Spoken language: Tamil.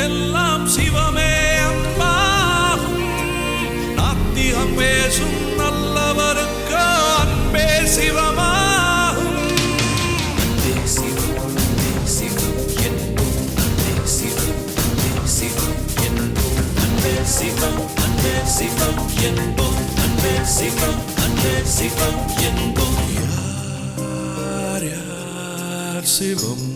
எல்லாம் சிவமே அன்பாகும். நாத்திகம் பேசும் நல்லவருக்கு அன்பே சிவமாகும். அன்பே சிவம், அன்பே சிவம் என்போம். அன்பே சிவம், அன்பே சிவம் என்போம். அன்பே சிவம், அன்பே சிவம் என்போம். அன்பே சிவம், அன்பே சிவம் என்போம். யார் யார் சிவம்